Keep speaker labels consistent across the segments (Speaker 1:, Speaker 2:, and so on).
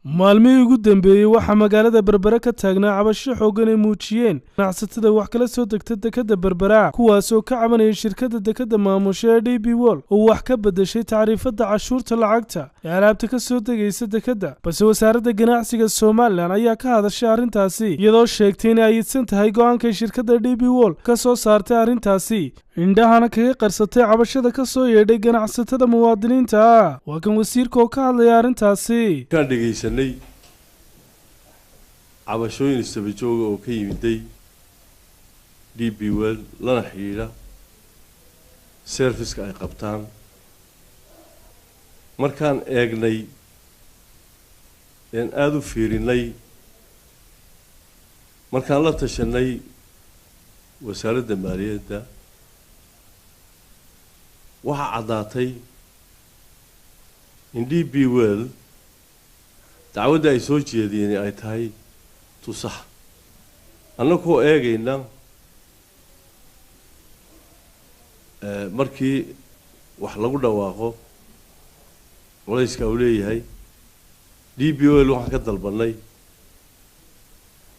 Speaker 1: maalmihii ugu dambeeyay waxaa magaalada Berbera ka taagnaa cabasho xooggan ay muujiyeen ganacsatada wax kala soo degta dekada Berbera kuwaas oo ka cabanaya shirkadda dekada maamusha DP World oo wax ka bedeshay taariifada cashuurta lacagta ee alaabta ka soo degaysa dekada balse wasaaradda ganacsiga Soomaaliland ayaa ka hadashay arrintaasi iyadoo sheegtay in ay idsan tahay go'aanka shirkadda DP World ka soo saartay arrintaasi indhahana kaga qarsatay cabashada ka soo yeedhay ganacsatada muwaadiniinta waa kan wasiirka oo ka hadlaya arrintaasi
Speaker 2: ka dhageysanay cabashooyin istabajooga oo ka yimiday DP World lana xiriira service-ka ay qabtaan markaan eegnay in aad u fiirinay markaan la tashanay wasaaradda maaliyadda waxa cadaatay in DP World dacwadda ay soo jeediyeen ay tahay tusax annagoo eegayna markii wax lagu dhawaaqo culayska uu leeyahay DP World waxaan ka dalbanay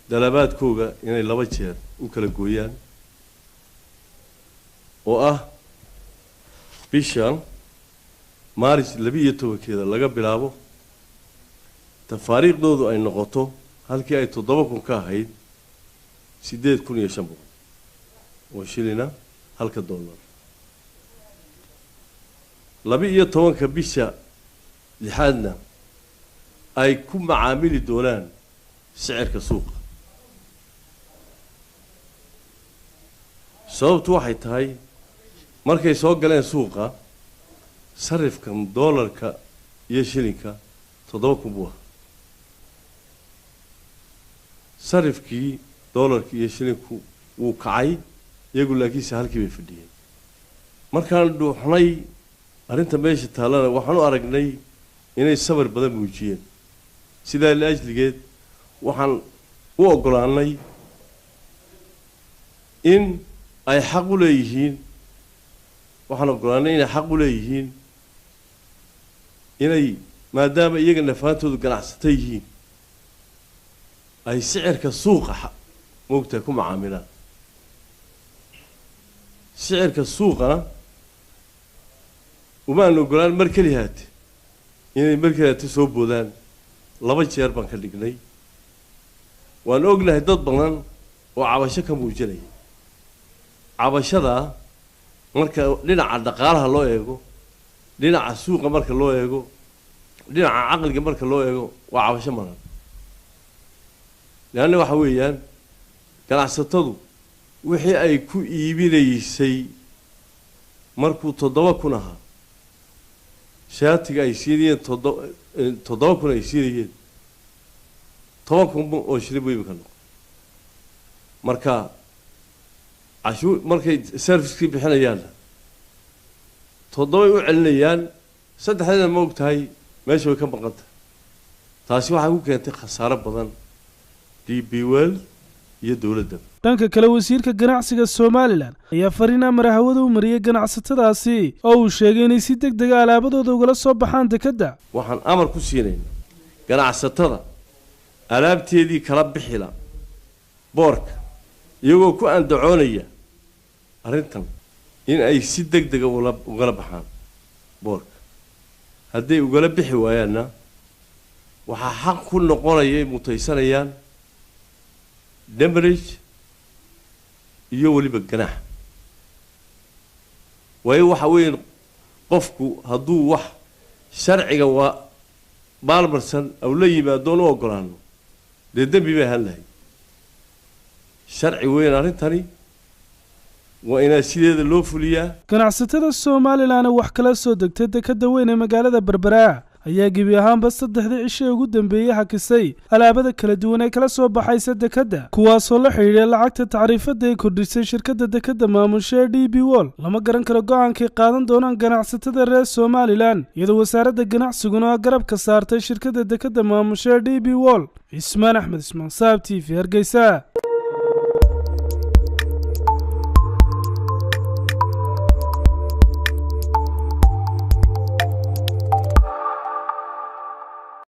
Speaker 2: dalabaadkooga inay 2 jeer u kala gooyaan oo ah bishan Maaris 12 laga bilaabo tafaariiqdoodu ay noqoto halkii ay 7,000 ka ahayd 8,500 oo shilina halka dollar 12 bisha lixaadna ay ku macaamili doonaan sicirka suuqa sababtu waxay tahay markay soo galeen suuqa sarifka dollarka iyo shilinka 7,000 buu sarifkii dollarka iyo shilinku wuu kacay iyagu laakiin halkii bay fadhiyeen markaan dhuuxnay arrinta meesha taalana waxaan u aragnay inay sabar badan muujiyeen sidaa la ajligeed waxaan u ogolaanay in ay xaq u leeyihiin waxaan ogolaanay inay xaq u leeyihiin inay maadaama iyaga nafaantoodu ganacsatay yihiin ay sicirka suuqa moogta ku macaamilaan sicirka suuqana uma ogolaan mar kaliyaad inay mar kaliyaad soo boodaan 2 jeer baan ka dhignay waan ognahay dad badan oo cabasho ka muujinay cabashada marka dhinaca dhaqaalaha loo eego dhinaca suuqa marka loo eego dhinaca aqliga marka loo eego waa cabasho maran laana waxa weeyaan ganacsatadu wixii ay ku iibinaysay markuu 7,000 ahaa shaatiga ay siiyeen 7,000 ay siiyeen 10,000 oo shilin weey ka noqon marka cashuur markay service-kii bixinayaan 7 u celinayaan 3 ma ogtahay meesha way ka maqanta taasi waxa ku keentay khasaaro badan DP World iyo dawladda
Speaker 1: dhanka kale wasiirka ganacsiga Soomaaliland ayaa fariina marahawada u mariyay ganacsatadaasi oo uu sheegay in si degdeg ah alaabadooda uga soo baxaan dekada
Speaker 2: waxaan amar ku siinayna ganacsatada alaabteedii kala bixila boorka iyagoo ku andacoonaya arrintan in ay si degdeg ah uga baxaan boorka haddii uga bixi waayaana waxa xaq ku noqonaya mutaysanayaan damage iyo waliba ganax way waxa weyn qofku hadduu wax sharciga waa baalmarsan aw la yimaado oo ogolaano dambi bay halahay sharci weyn arrintani waa in sideeda loo fuliyaa
Speaker 1: ganacsatada Soomaaliland wax kala soo degtay dekada weyn ee magaalada Berbera ayaa gibi ahaanba 3 cisho ugu dambeeyay hakisay alaabada kala duwan ee kala soo baxaysa dekada kuwaas oo la xiriiray lacagta taariifada ay kordhisay shirkadda dekada maamusha DP World lama garan karo go'aankay qaadan doonaan ganacsatada reer Soomaaliland iyadoo wasaaradda ganacsiguna garab ka saartay shirkadda dekada maamusha DP World Ismaan Axmed Ismaan Saab TV Hargeysa.